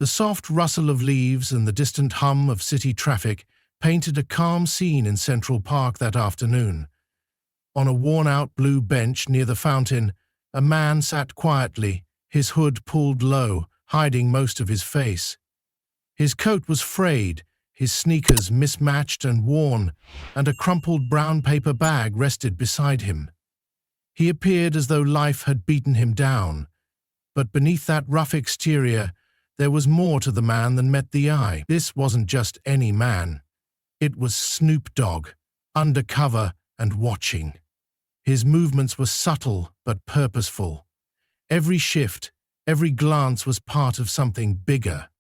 The soft rustle of leaves and the distant hum of city traffic painted a calm scene in Central Park that afternoon. On a worn-out blue bench near the fountain, a man sat quietly, his hood pulled low, hiding most of his face. His coat was frayed, his sneakers mismatched and worn, and a crumpled brown paper bag rested beside him. He appeared as though life had beaten him down, but beneath that rough exterior, there was more to the man than met the eye. This wasn't just any man. It was Snoop Dogg, undercover and watching. His movements were subtle but purposeful. Every shift, every glance was part of something bigger.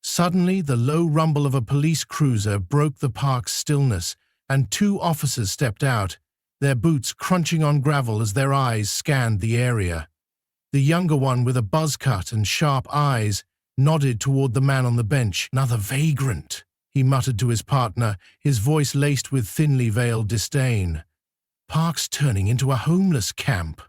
Suddenly, the low rumble of a police cruiser broke the park's stillness, and two officers stepped out, their boots crunching on gravel as their eyes scanned the area. The younger one, with a buzz cut and sharp eyes, nodded toward the man on the bench. "Another vagrant," he muttered to his partner, his voice laced with thinly veiled disdain. "Park's turning into a homeless camp."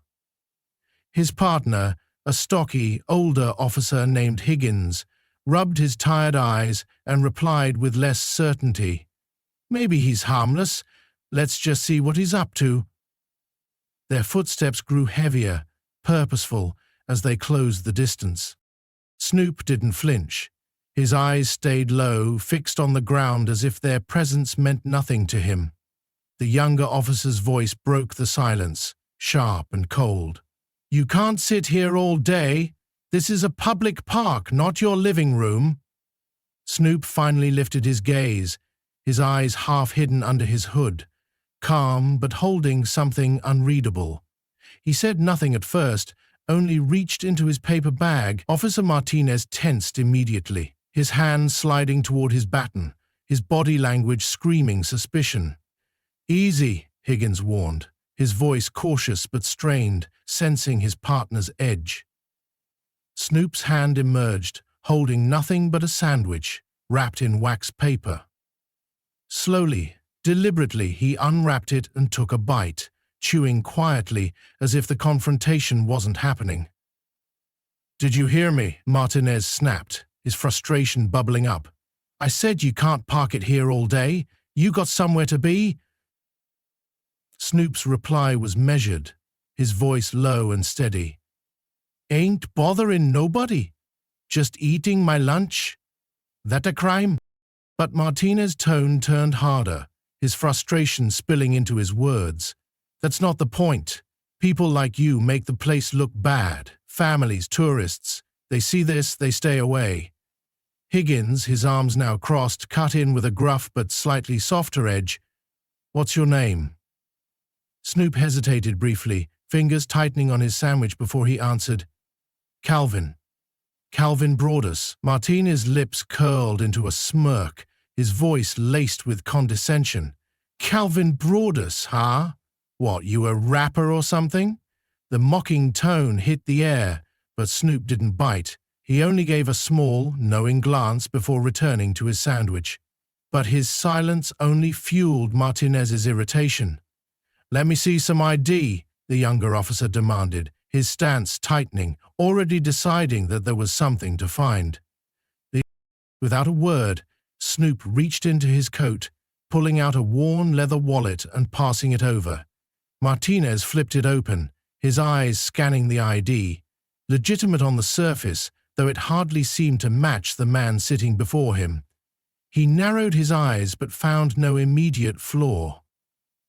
His partner, a stocky, older officer named Higgins, rubbed his tired eyes and replied with less certainty. "Maybe he's harmless. Let's just see what he's up to." Their footsteps grew heavier, purposeful, as they closed the distance. Snoop didn't flinch. His eyes stayed low, fixed on the ground as if their presence meant nothing to him. The younger officer's voice broke the silence, sharp and cold. "You can't sit here all day. This is a public park, not your living room." Snoop finally lifted his gaze, his eyes half hidden under his hood, calm but holding something unreadable. He said nothing at first, only reached into his paper bag. Officer Martinez tensed immediately, his hand sliding toward his baton, his body language screaming suspicion. "Easy," Higgins warned, his voice cautious but strained, sensing his partner's edge. Snoop's hand emerged, holding nothing but a sandwich, wrapped in wax paper. Slowly, deliberately, he unwrapped it and took a bite, chewing quietly as if the confrontation wasn't happening. "Did you hear me?" Martinez snapped, his frustration bubbling up. "I said you can't park it here all day. You got somewhere to be?" Snoop's reply was measured, his voice low and steady. "Ain't bothering nobody. Just eating my lunch. That a crime?" But Martinez's tone turned harder, his frustration spilling into his words. "That's not the point. People like you make the place look bad. Families, tourists. They see this, they stay away." Higgins, his arms now crossed, cut in with a gruff but slightly softer edge. "What's your name?" Snoop hesitated briefly, fingers tightening on his sandwich before he answered. "Calvin. Calvin Broadus." Martinez's lips curled into a smirk, his voice laced with condescension. "Calvin Broadus, huh? What, you a rapper or something?" The mocking tone hit the air, but Snoop didn't bite. He only gave a small, knowing glance before returning to his sandwich. But his silence only fueled Martinez's irritation. "Let me see some ID," the younger officer demanded, his stance tightening, already deciding that there was something to find. Without a word, Snoop reached into his coat, pulling out a worn leather wallet and passing it over. Martinez flipped it open, his eyes scanning the ID, legitimate on the surface, though it hardly seemed to match the man sitting before him. He narrowed his eyes but found no immediate flaw.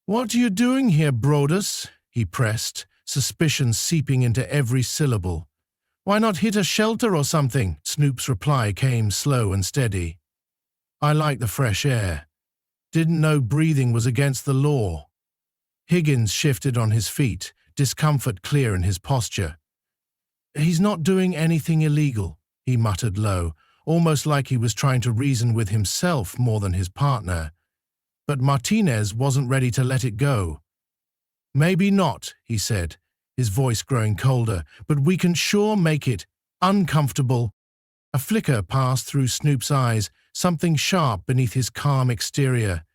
"What are you doing here, Broadus?" he pressed, suspicion seeping into every syllable. "Why not hit a shelter or something?" Snoop's reply came slow and steady. "I like the fresh air. Didn't know breathing was against the law." Higgins shifted on his feet, discomfort clear in his posture. "He's not doing anything illegal," he muttered low, almost like he was trying to reason with himself more than his partner. But Martinez wasn't ready to let it go. "Maybe not," he said, his voice growing colder, "but we can sure make it uncomfortable." A flicker passed through Snoop's eyes, something sharp beneath his calm exterior,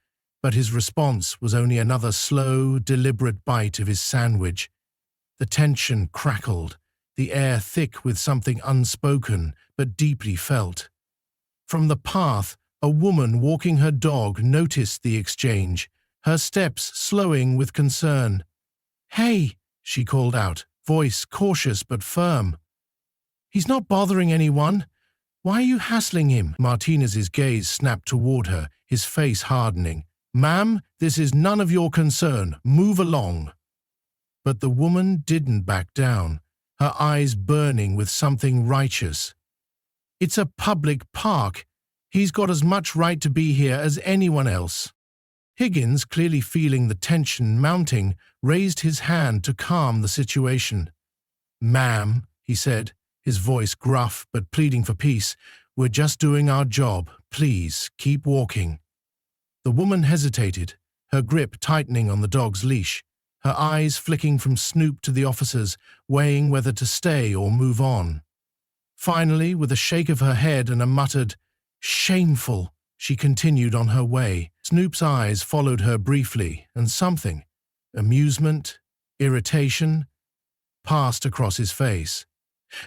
but his response was only another slow, deliberate bite of his sandwich. The tension crackled, the air thick with something unspoken but deeply felt. From the path, a woman walking her dog noticed the exchange, her steps slowing with concern. "Hey," she called out, voice cautious but firm. "He's not bothering anyone. Why are you hassling him?" Martinez's gaze snapped toward her, his face hardening. "Ma'am, this is none of your concern. Move along." But the woman didn't back down, her eyes burning with something righteous. "It's a public park. He's got as much right to be here as anyone else." Higgins, clearly feeling the tension mounting, raised his hand to calm the situation. "Ma'am," he said, his voice gruff but pleading for peace, "we're just doing our job. Please, keep walking." The woman hesitated, her grip tightening on the dog's leash, her eyes flicking from Snoop to the officers, weighing whether to stay or move on. Finally, with a shake of her head and a muttered, "Shameful," she continued on her way. Snoop's eyes followed her briefly, and something, amusement, irritation, passed across his face.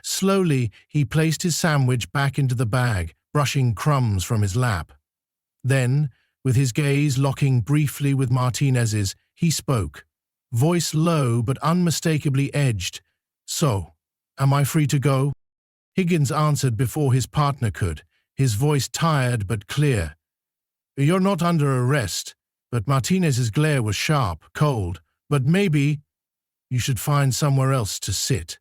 Slowly, he placed his sandwich back into the bag, brushing crumbs from his lap. Then, with his gaze locking briefly with Martinez's, he spoke, voice low but unmistakably edged. "So, am I free to go?" Higgins answered before his partner could, his voice tired but clear. "You're not under arrest," but Martinez's glare was sharp, cold. "But maybe you should find somewhere else to sit."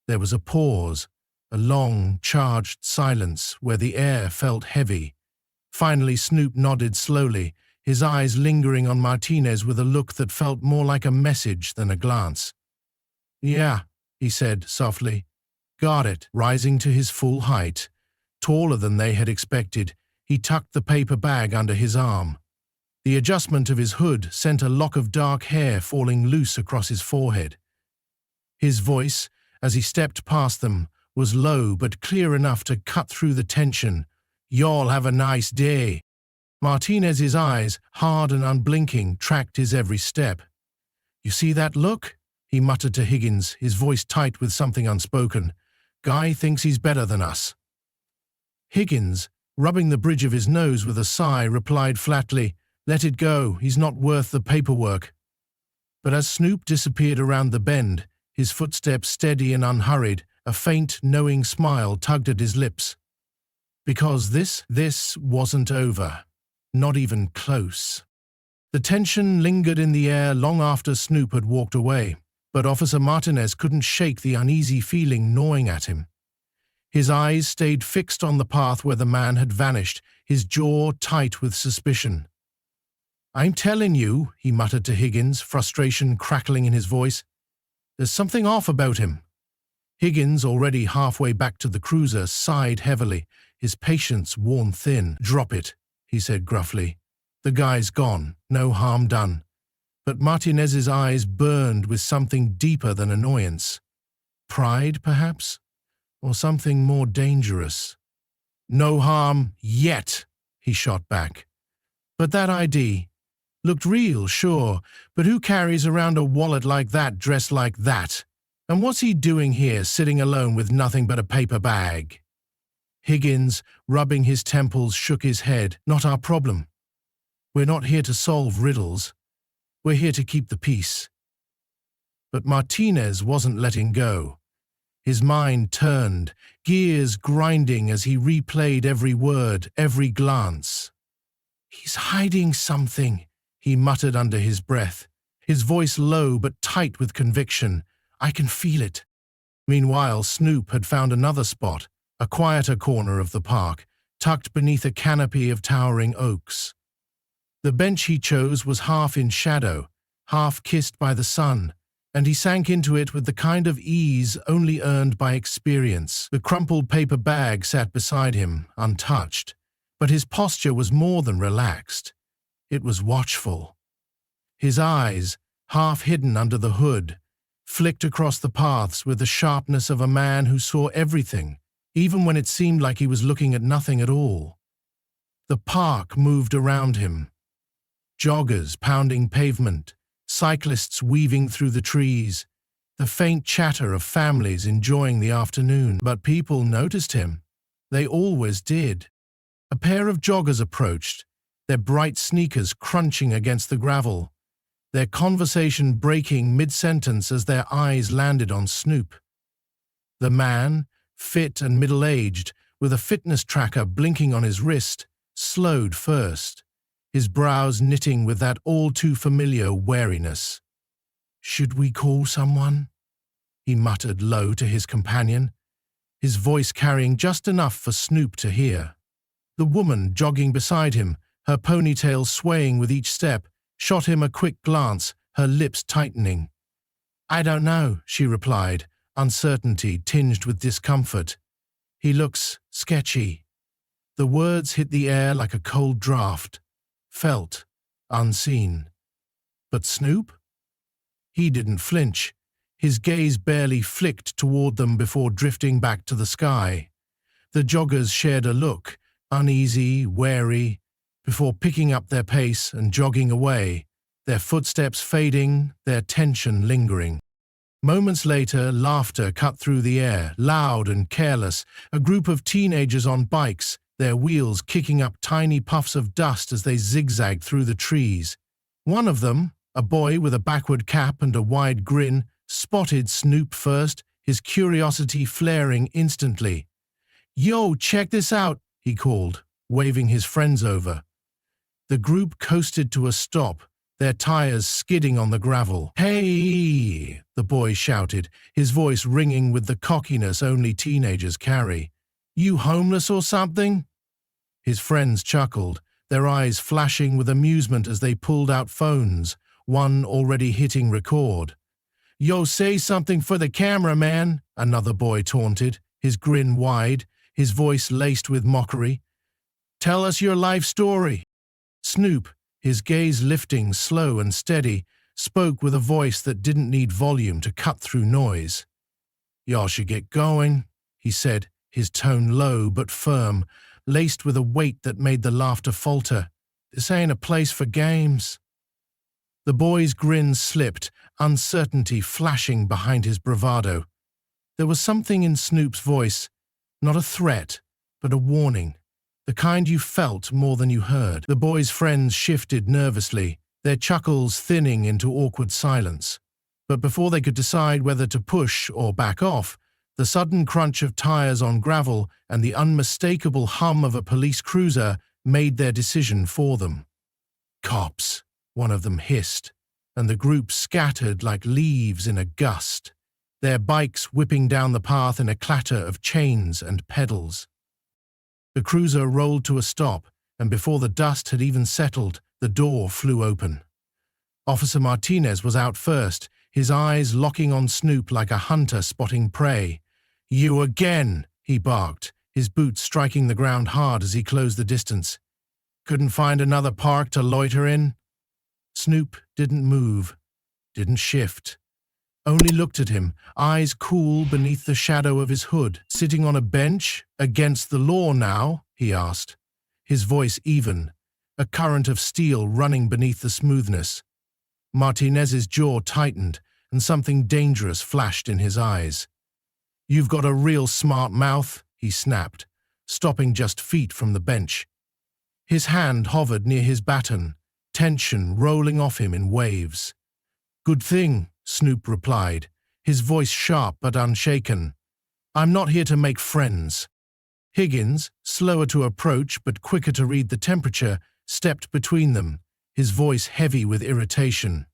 There was a pause, a long, charged silence where the air felt heavy. Finally, Snoop nodded slowly, his eyes lingering on Martinez with a look that felt more like a message than a glance. "Yeah," he said softly. "Got it." Rising to his full height, taller than they had expected, he tucked the paper bag under his arm. The adjustment of his hood sent a lock of dark hair falling loose across his forehead. His voice, as he stepped past them, was low but clear enough to cut through the tension. "Y'all have a nice day." Martinez's eyes, hard and unblinking, tracked his every step. "You see that look?" he muttered to Higgins, his voice tight with something unspoken. "Guy thinks he's better than us." Higgins, rubbing the bridge of his nose with a sigh, replied flatly, "Let it go, he's not worth the paperwork." But as Snoop disappeared around the bend, his footsteps steady and unhurried, a faint, knowing smile tugged at his lips. Because this wasn't over. Not even close. The tension lingered in the air long after Snoop had walked away, but Officer Martinez couldn't shake the uneasy feeling gnawing at him. His eyes stayed fixed on the path where the man had vanished, his jaw tight with suspicion. "I'm telling you," he muttered to Higgins, frustration crackling in his voice. "There's something off about him." Higgins, already halfway back to the cruiser, sighed heavily, his patience worn thin. "Drop it," he said gruffly. "The guy's gone, no harm done." But Martinez's eyes burned with something deeper than annoyance. Pride, perhaps? Or something more dangerous? "No harm yet," he shot back. "But that ID looked real, sure, but who carries around a wallet like that dressed like that? And what's he doing here, sitting alone with nothing but a paper bag?" Higgins, rubbing his temples, shook his head. "Not our problem. We're not here to solve riddles. We're here to keep the peace." But Martinez wasn't letting go. His mind turned, gears grinding as he replayed every word, every glance. "He's hiding something," he muttered under his breath, his voice low but tight with conviction. "I can feel it." Meanwhile, Snoop had found another spot, a quieter corner of the park, tucked beneath a canopy of towering oaks. The bench he chose was half in shadow, half kissed by the sun, and he sank into it with the kind of ease only earned by experience. The crumpled paper bag sat beside him, untouched, but his posture was more than relaxed. It was watchful. His eyes, half hidden under the hood, flicked across the paths with the sharpness of a man who saw everything, even when it seemed like he was looking at nothing at all. The park moved around him. Joggers pounding pavement, cyclists weaving through the trees, the faint chatter of families enjoying the afternoon. But people noticed him. They always did. A pair of joggers approached, their bright sneakers crunching against the gravel, their conversation breaking mid-sentence as their eyes landed on Snoop. The man, fit and middle-aged, with a fitness tracker blinking on his wrist, slowed first, his brows knitting with that all-too-familiar wariness. "Should we call someone?" he muttered low to his companion, his voice carrying just enough for Snoop to hear. The woman jogging beside him, her ponytail swaying with each step, shot him a quick glance, her lips tightening. "I don't know," she replied, uncertainty tinged with discomfort. "He looks sketchy." The words hit the air like a cold draft, felt, unseen. But Snoop? He didn't flinch. His gaze barely flicked toward them before drifting back to the sky. The joggers shared a look, uneasy, wary, before picking up their pace and jogging away, their footsteps fading, their tension lingering. Moments later, laughter cut through the air, loud and careless, a group of teenagers on bikes, their wheels kicking up tiny puffs of dust as they zigzagged through the trees. One of them, a boy with a backward cap and a wide grin, spotted Snoop first, his curiosity flaring instantly. "Yo, check this out," he called, waving his friends over. The group coasted to a stop, their tires skidding on the gravel. "Hey!" the boy shouted, his voice ringing with the cockiness only teenagers carry. "You homeless or something?" His friends chuckled, their eyes flashing with amusement as they pulled out phones, one already hitting record. "Yo, say something for the camera, man," another boy taunted, his grin wide, his voice laced with mockery. "Tell us your life story." Snoop, his gaze lifting slow and steady, spoke with a voice that didn't need volume to cut through noise. "Y'all should get going," he said, his tone low but firm, laced with a weight that made the laughter falter. "This ain't a place for games." The boy's grin slipped, uncertainty flashing behind his bravado. There was something in Snoop's voice, not a threat, but a warning, the kind you felt more than you heard. The boy's friends shifted nervously, their chuckles thinning into awkward silence. But before they could decide whether to push or back off, the sudden crunch of tires on gravel and the unmistakable hum of a police cruiser made their decision for them. "Cops," one of them hissed, and the group scattered like leaves in a gust, their bikes whipping down the path in a clatter of chains and pedals. The cruiser rolled to a stop, and before the dust had even settled, the door flew open. Officer Martinez was out first, his eyes locking on Snoop like a hunter spotting prey. "You again," he barked, his boots striking the ground hard as he closed the distance. "Couldn't find another park to loiter in?" Snoop didn't move, didn't shift, only looked at him, eyes cool beneath the shadow of his hood. "Sitting on a bench, against the law now?" he asked, his voice even, a current of steel running beneath the smoothness. Martinez's jaw tightened, and something dangerous flashed in his eyes. "You've got a real smart mouth," he snapped, stopping just feet from the bench. His hand hovered near his baton, tension rolling off him in waves. "Good thing," Snoop replied, his voice sharp but unshaken. "I'm not here to make friends." Higgins, slower to approach but quicker to read the temperature, stepped between them, his voice heavy with irritation.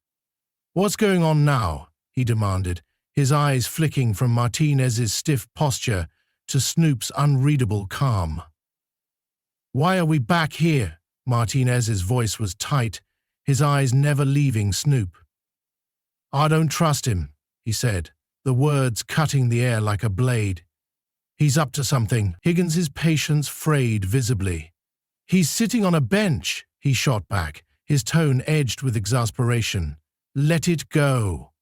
"What's going on now?" he demanded, his eyes flicking from Martinez's stiff posture to Snoop's unreadable calm. "Why are we back here?" Martinez's voice was tight, his eyes never leaving Snoop. "I don't trust him," he said, the words cutting the air like a blade. "He's up to something." Higgins's patience frayed visibly. "He's sitting on a bench," he shot back, his tone edged with exasperation. "Let it go."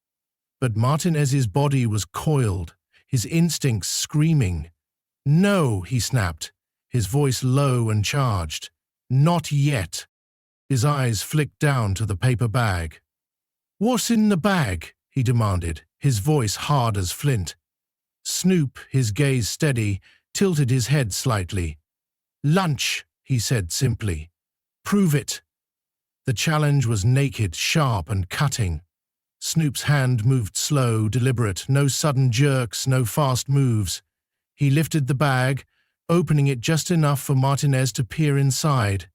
But Martinez's body was coiled, his instincts screaming. "No," he snapped, his voice low and charged. "Not yet." His eyes flicked down to the paper bag. "What's in the bag?" he demanded, his voice hard as flint. Snoop, his gaze steady, tilted his head slightly. Lunch, he said simply. Prove it. The challenge was naked, sharp, and cutting. Snoop's hand moved slow, deliberate, no sudden jerks, no fast moves. He lifted the bag, opening it just enough for Martinez to peer inside.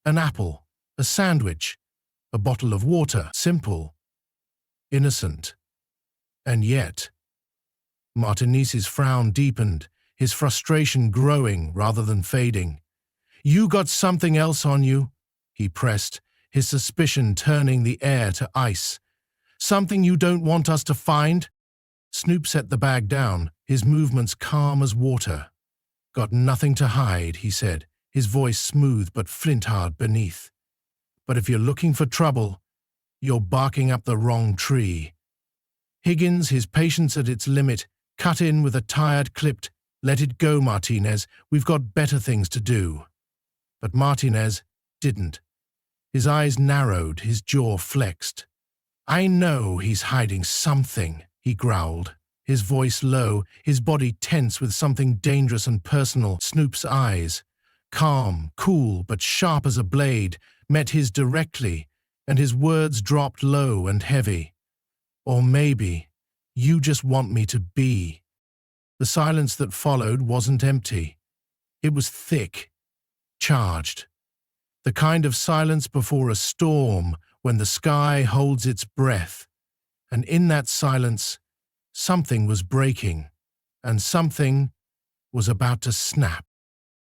An apple, a sandwich, a bottle of water, simple, innocent. And yet, Martinez's frown deepened, his frustration growing rather than fading. You got something else on you, he pressed, his suspicion turning the air to ice. Something you don't want us to find? Snoop set the bag down, his movements calm as water. Got nothing to hide, he said, his voice smooth but flint-hard beneath. But if you're looking for trouble, you're barking up the wrong tree. Higgins, his patience at its limit, cut in with a tired, clipped, "Let it go, Martinez, we've got better things to do." But Martinez didn't. His eyes narrowed, his jaw flexed. I know he's hiding something, he growled, his voice low, his body tense with something dangerous and personal. Snoop's eyes, calm, cool, but sharp as a blade, met his directly, and his words dropped low and heavy. Or maybe, you just want me to be. The silence that followed wasn't empty. It was thick, charged. The kind of silence before a storm, when the sky holds its breath. And in that silence, something was breaking, and something was about to snap.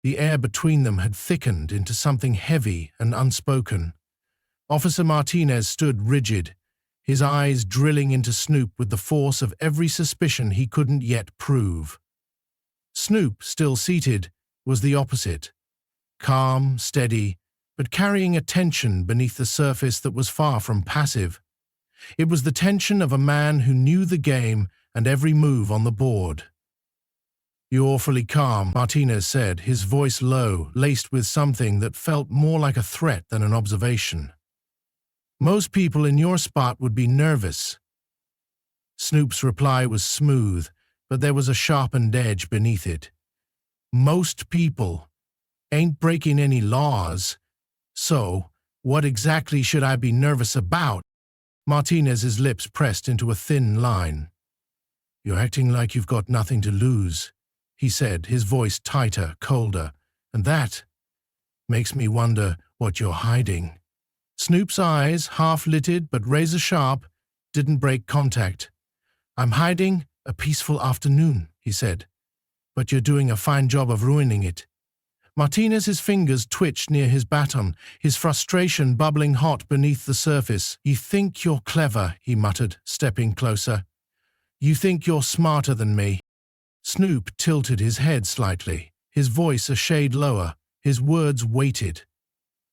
The air between them had thickened into something heavy and unspoken. Officer Martinez stood rigid, his eyes drilling into Snoop with the force of every suspicion he couldn't yet prove. Snoop, still seated, was the opposite. Calm, steady, but carrying a tension beneath the surface that was far from passive. It was the tension of a man who knew the game and every move on the board. You're awfully calm, Martinez said, his voice low, laced with something that felt more like a threat than an observation. Most people in your spot would be nervous. Snoop's reply was smooth, but there was a sharpened edge beneath it. Most people ain't breaking any laws. So, what exactly should I be nervous about? Martinez's lips pressed into a thin line. You're acting like you've got nothing to lose, he said, his voice tighter, colder, and that makes me wonder what you're hiding. Snoop's eyes, half-lidded but razor-sharp, didn't break contact. I'm hiding a peaceful afternoon, he said, but you're doing a fine job of ruining it. Martinez's fingers twitched near his baton, his frustration bubbling hot beneath the surface. You think you're clever, he muttered, stepping closer. You think you're smarter than me. Snoop tilted his head slightly, his voice a shade lower, his words weighted.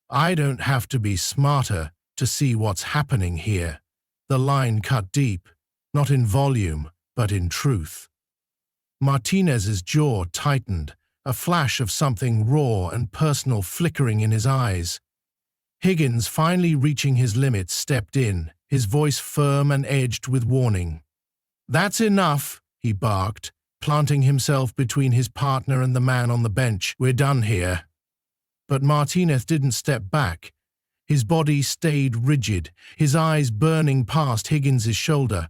I don't have to be smarter to see what's happening here. The line cut deep, not in volume, but in truth. Martinez's jaw tightened, a flash of something raw and personal flickering in his eyes. Higgins, finally reaching his limit, stepped in, his voice firm and edged with warning. That's enough, he barked, planting himself between his partner and the man on the bench. We're done here. But Martinez didn't step back. His body stayed rigid, his eyes burning past Higgins's shoulder.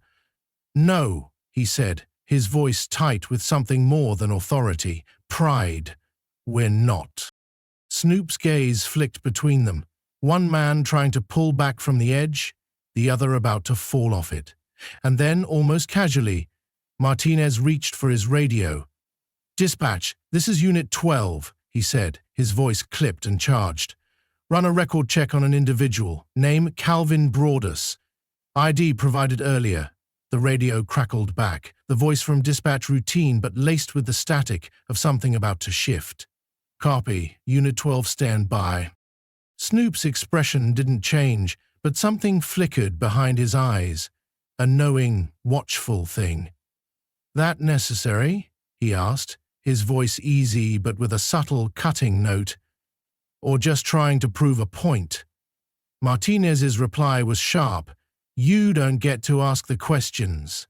No, he said, his voice tight with something more than authority, pride. We're not. Snoop's gaze flicked between them, one man trying to pull back from the edge, the other about to fall off it. And then, almost casually, Martinez reached for his radio. Dispatch, this is Unit 12, he said, his voice clipped and charged. Run a record check on an individual. Name Calvin Broadus. ID provided earlier. The radio crackled back, the voice from dispatch routine but laced with the static of something about to shift. Copy. Unit 12 stand by. Snoop's expression didn't change, but something flickered behind his eyes. A knowing, watchful thing. That necessary? He asked, his voice easy but with a subtle, cutting note. Or just trying to prove a point? Martinez's reply was sharp, You don't get to ask the questions.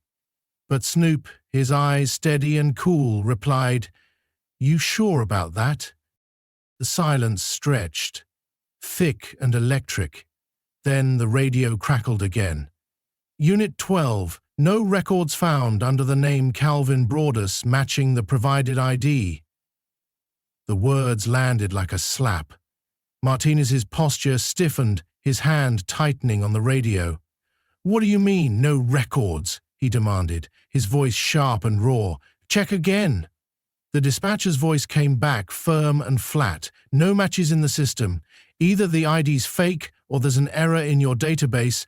But Snoop, his eyes steady and cool, replied, You sure about that? The silence stretched, thick and electric. Then the radio crackled again. Unit 12, no records found under the name Calvin Broadus matching the provided ID. The words landed like a slap. Martinez's posture stiffened, his hand tightening on the radio. What do you mean, no records? He demanded, his voice sharp and raw. Check again. The dispatcher's voice came back firm and flat. No matches in the system. Either the ID's fake or there's an error in your database.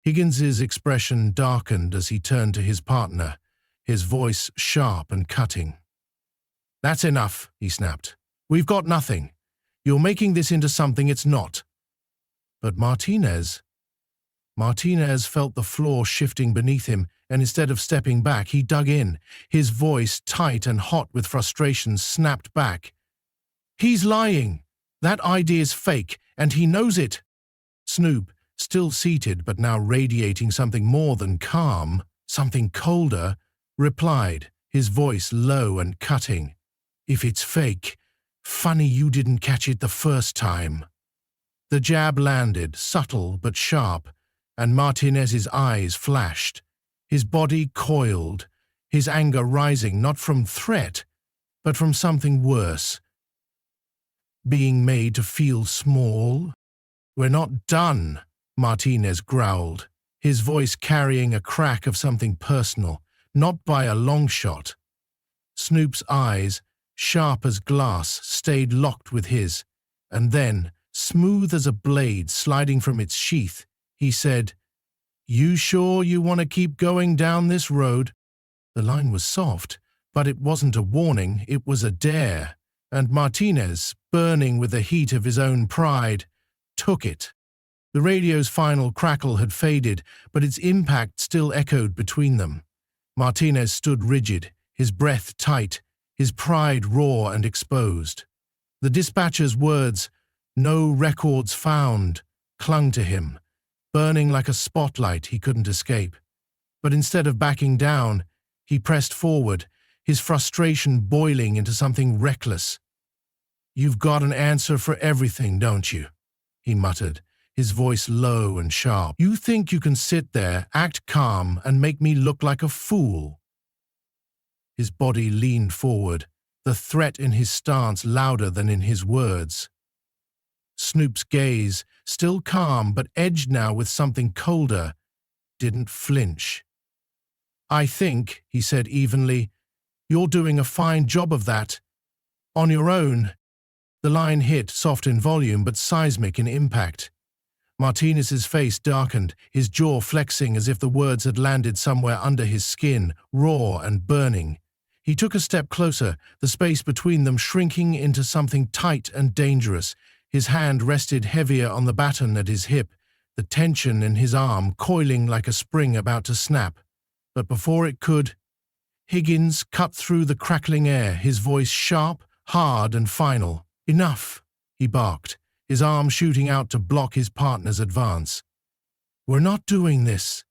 Higgins's expression darkened as he turned to his partner, his voice sharp and cutting. That's enough, he snapped. We've got nothing. You're making this into something it's not. But Martinez felt the floor shifting beneath him, and instead of stepping back, he dug in. His voice, tight and hot with frustration, snapped back. He's lying. That ID is fake, and he knows it. Snoop, still seated but now radiating something more than calm, something colder, replied, his voice low and cutting. If it's fake, funny you didn't catch it the first time. The jab landed, subtle but sharp, and Martinez's eyes flashed. His body coiled, his anger rising not from threat, but from something worse. Being made to feel small? We're not done, Martinez growled, his voice carrying a crack of something personal, not by a long shot. Snoop's eyes, sharp as glass, stayed locked with his, and then, smooth as a blade sliding from its sheath, he said, You sure you want to keep going down this road? The line was soft, but it wasn't a warning, it was a dare, and Martinez, burning with the heat of his own pride, took it. The radio's final crackle had faded, but its impact still echoed between them. Martinez stood rigid, his breath tight, his pride raw and exposed. The dispatcher's words, "No records found," clung to him, burning like a spotlight he couldn't escape. But instead of backing down, he pressed forward, his frustration boiling into something reckless. "You've got an answer for everything, don't you?" he muttered, his voice low and sharp. "You think you can sit there, act calm, and make me look like a fool?" His body leaned forward, the threat in his stance louder than in his words. Snoop's gaze, still calm but edged now with something colder, didn't flinch. "I think," he said evenly, "you're doing a fine job of that. On your own." The line hit, soft in volume but seismic in impact. Martinez's face darkened, his jaw flexing as if the words had landed somewhere under his skin, raw and burning. He took a step closer, the space between them shrinking into something tight and dangerous. His hand rested heavier on the baton at his hip, the tension in his arm coiling like a spring about to snap. But before it could, Higgins cut through the crackling air, his voice sharp, hard and final. "Enough," he barked, his arm shooting out to block his partner's advance. "We're not doing this."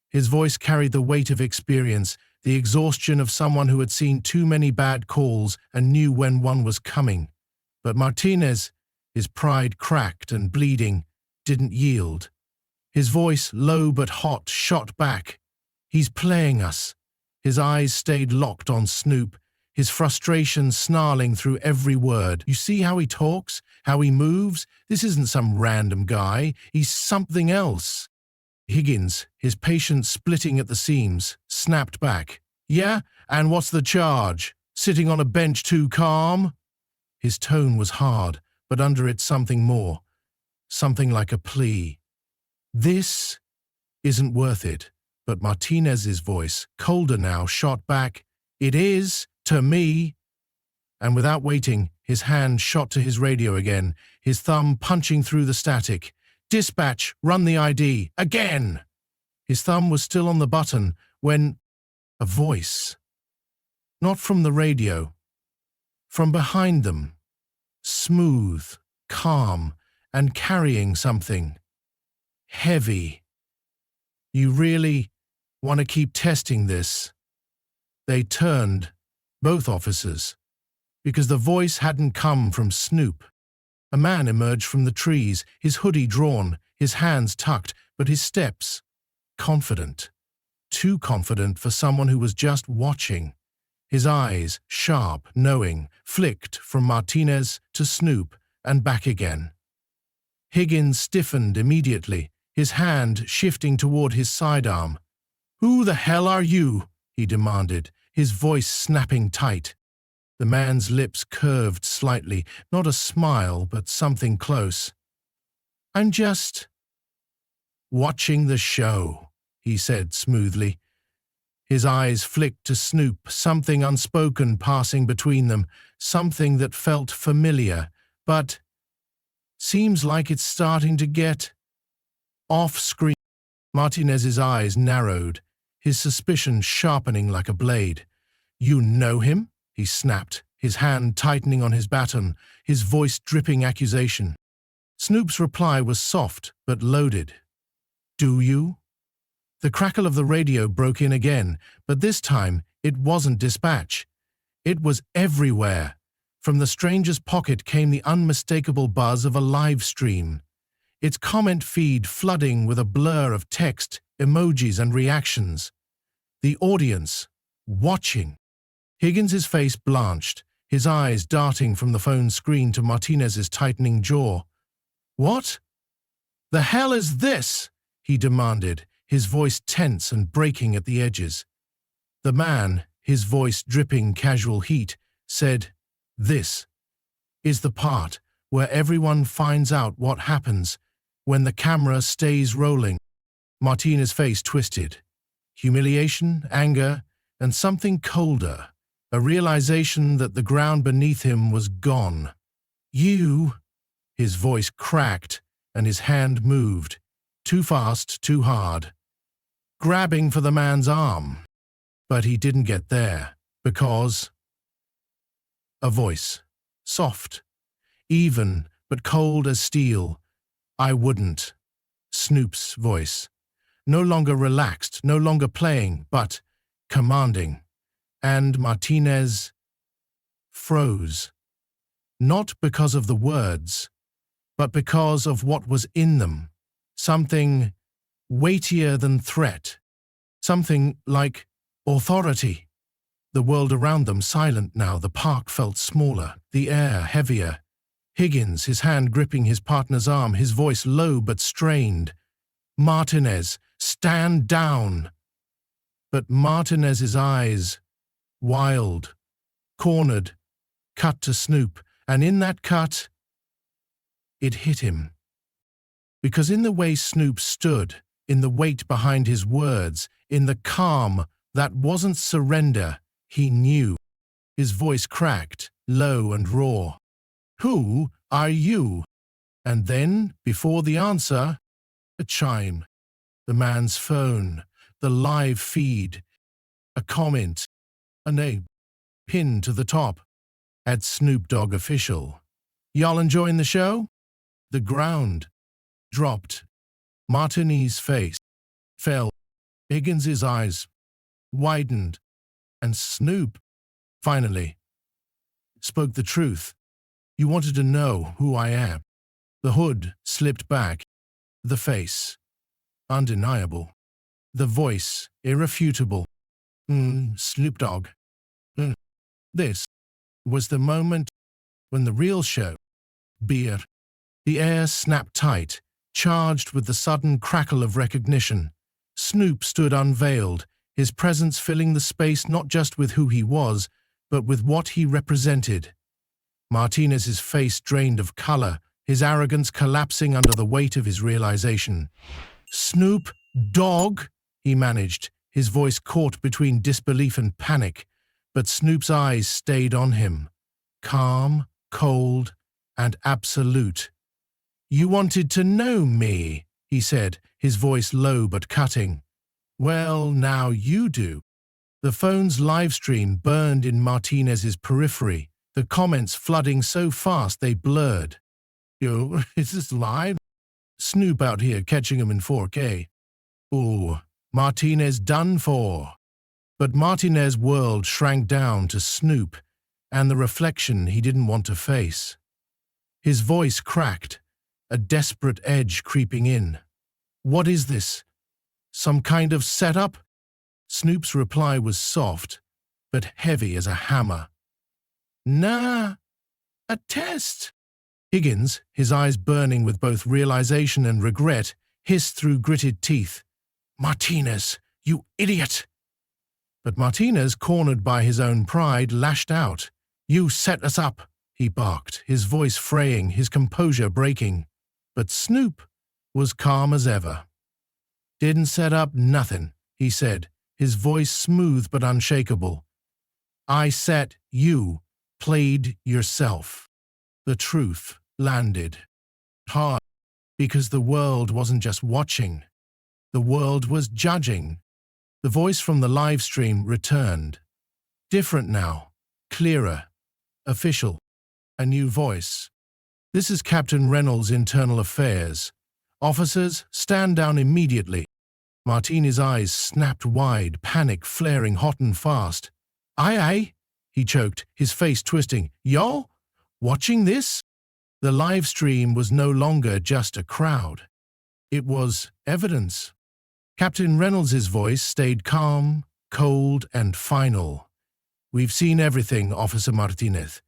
His voice carried the weight of experience, the exhaustion of someone who had seen too many bad calls and knew when one was coming. But Martinez, his pride cracked and bleeding, didn't yield. His voice, low but hot, shot back. "He's playing us." His eyes stayed locked on Snoop, his frustration snarling through every word. "You see how he talks? How he moves? This isn't some random guy. He's something else." Higgins, his patience splitting at the seams, snapped back. "Yeah? And what's the charge? Sitting on a bench too calm?" His tone was hard, but under it something more. Something like a plea. "This isn't worth it." But Martinez's voice, colder now, shot back. "It is, to me." And without waiting, his hand shot to his radio again, his thumb punching through the static. "Dispatch, run the ID. Again!" His thumb was still on the button when a voice. Not from the radio. From behind them. Smooth, calm, and carrying something. Heavy. You really want to keep testing this? They turned, both officers, because the voice hadn't come from Snoop. A man emerged from the trees, his hoodie drawn, his hands tucked, but his steps confident. Too confident for someone who was just watching. His eyes, sharp, knowing, flicked from Martinez to Snoop and back again. Higgins stiffened immediately, his hand shifting toward his sidearm. "Who the hell are you?" he demanded, his voice snapping tight. The man's lips curved slightly, not a smile, but something close. "I'm just watching the show," he said smoothly. His eyes flicked to Snoop, something unspoken passing between them, something that felt familiar, but seems like it's starting to get off-screen. Martinez's eyes narrowed, his suspicion sharpening like a blade. "You know him?" he snapped, his hand tightening on his baton, his voice dripping accusation. Snoop's reply was soft but loaded. "Do you?" The crackle of the radio broke in again, but this time it wasn't dispatch. It was everywhere. From the stranger's pocket came the unmistakable buzz of a live stream, its comment feed flooding with a blur of text, emojis, and reactions. The audience, watching. Higgins's face blanched, his eyes darting from the phone screen to Martinez's tightening jaw. "What the hell is this?" he demanded, his voice tense and breaking at the edges. The man, his voice dripping casual heat, said, "This is the part where everyone finds out what happens when the camera stays rolling." Martinez's face twisted. Humiliation, anger, and something colder, a realization that the ground beneath him was gone. "You?" His voice cracked and his hand moved, too fast, too hard, grabbing for the man's arm. But he didn't get there, because a voice, soft, even, but cold as steel. "I wouldn't." Snoop's voice, no longer relaxed, no longer playing, but commanding. And Martinez froze. Not because of the words, but because of what was in them. Something weightier than threat. Something like authority. The world around them silent now, the park felt smaller, the air heavier. Higgins, his hand gripping his partner's arm, his voice low but strained. "Martinez, stand down!" But Martinez's eyes, wild, cornered, cut to Snoop, and in that cut, it hit him. Because in the way Snoop stood, in the weight behind his words, in the calm that wasn't surrender, he knew. His voice cracked, low and raw. "Who are you?" And then, before the answer, a chime. The man's phone, the live feed, a comment, a name, pinned to the top. At Snoop Dogg official. "Y'all enjoying the show?" The ground dropped. Martinez's face fell. Higgins's eyes widened. And Snoop, finally, spoke the truth. "You wanted to know who I am." The hood slipped back. The face, undeniable. The voice, irrefutable. Snoop Dogg. This was the moment when the real show began. The air snapped tight, charged with the sudden crackle of recognition. Snoop stood unveiled, his presence filling the space not just with who he was, but with what he represented. Martinez's face drained of color, his arrogance collapsing under the weight of his realization. "Snoop Dogg," he managed, his voice caught between disbelief and panic, but Snoop's eyes stayed on him, calm, cold, and absolute. "You wanted to know me," he said, his voice low but cutting. "Well, now you do." The phone's live stream burned in Martinez's periphery, the comments flooding so fast they blurred. "Yo, is this live?" Snoop out here catching him in 4K. Ooh, Martinez done for. But Martinez's world shrank down to Snoop and the reflection he didn't want to face. His voice cracked, a desperate edge creeping in. What is this? Some kind of setup? Snoop's reply was soft, but heavy as a hammer. Nah, a test. Higgins, his eyes burning with both realization and regret, hissed through gritted teeth. Martinez, you idiot! But Martinez, cornered by his own pride, lashed out. You set us up, he barked, his voice fraying, his composure breaking. But Snoop was calm as ever. Didn't set up nothing, he said, his voice smooth but unshakable. I set you, played yourself. The truth landed hard, because the world wasn't just watching. The world was judging. The voice from the live stream returned. Different now, clearer, official, a new voice. This is Captain Reynolds' Internal Affairs. Officers, stand down immediately. Martinez's eyes snapped wide, panic flaring hot and fast. Aye, aye, he choked, his face twisting. Y'all? Watching this? The live stream was no longer just a crowd. It was evidence. Captain Reynolds' voice stayed calm, cold, and final. We've seen everything, Officer Martinez,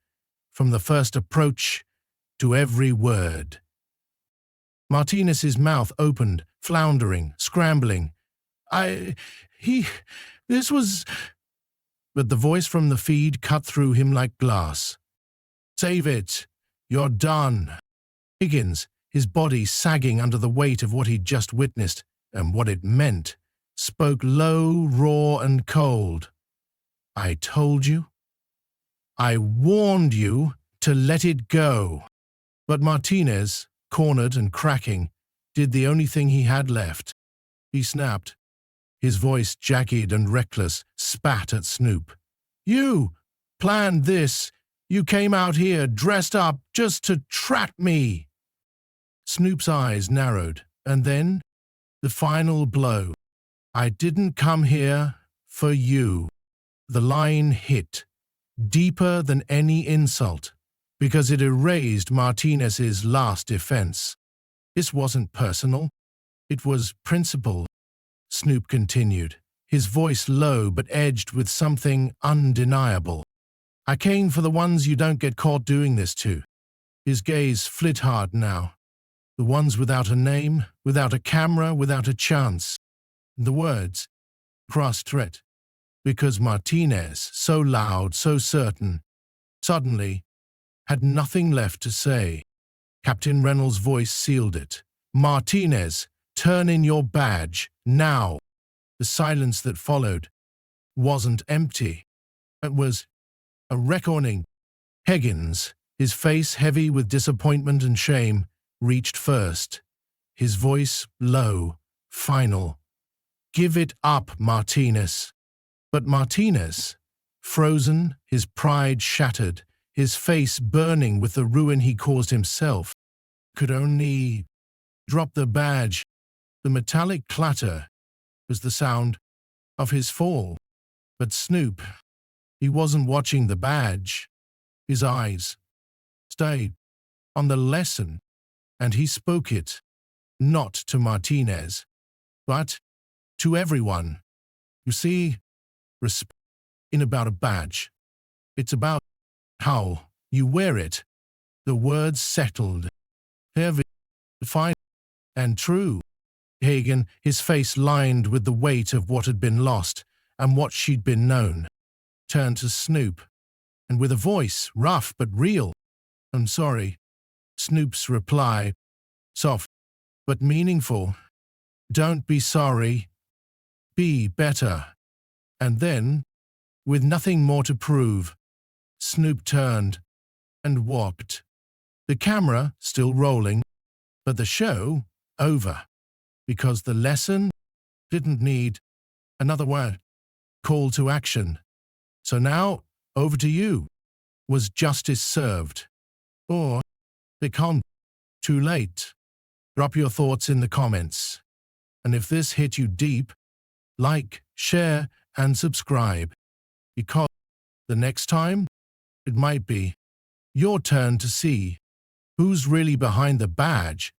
from the first approach to every word. Martinez's mouth opened, floundering, scrambling. This was... But the voice from the feed cut through him like glass. Save it. You're done. Higgins, his body sagging under the weight of what he'd just witnessed and what it meant, spoke low, raw, and cold. I told you. I warned you to let it go. But Martinez, cornered and cracking, did the only thing he had left. He snapped. His voice, jagged and reckless, spat at Snoop. You planned this. You came out here dressed up just to trap me. Snoop's eyes narrowed, and then the final blow. I didn't come here for you. The line hit, deeper than any insult, because it erased Martinez's last defense. This wasn't personal. It was principle. Snoop continued, his voice low but edged with something undeniable. I came for the ones you don't get caught doing this to. His gaze flit hard now. The ones without a name, without a camera, without a chance. The words, cross threat. Because Martinez, so loud, so certain, suddenly had nothing left to say. Captain Reynolds' voice sealed it. Martinez, turn in your badge, now. The silence that followed wasn't empty. It was a reckoning. Higgins, his face heavy with disappointment and shame, reached first. His voice low, final. Give it up, Martinez. But Martinez, frozen, his pride shattered, his face burning with the ruin he caused himself, could only drop the badge. The metallic clatter was the sound of his fall. But Snoop, he wasn't watching the badge. His eyes stayed on the lesson, and he spoke it, not to Martinez, but to everyone. You see, respect isn't about a badge. It's about how you wear it. The words settled, heavy, fine, and true. Hagen, his face lined with the weight of what had been lost and what she'd been known, turned to Snoop, and with a voice, rough but real, I'm sorry. Snoop's reply, soft but meaningful. Don't be sorry. Be better. And then, with nothing more to prove, Snoop turned and walked. The camera still rolling, but the show over, because the lesson didn't need another word, call to action. So now, over to you. Was justice served? Or it can't be too late? Drop your thoughts in the comments. And if this hit you deep, like, share, and subscribe, because the next time, it might be your turn to see who's really behind the badge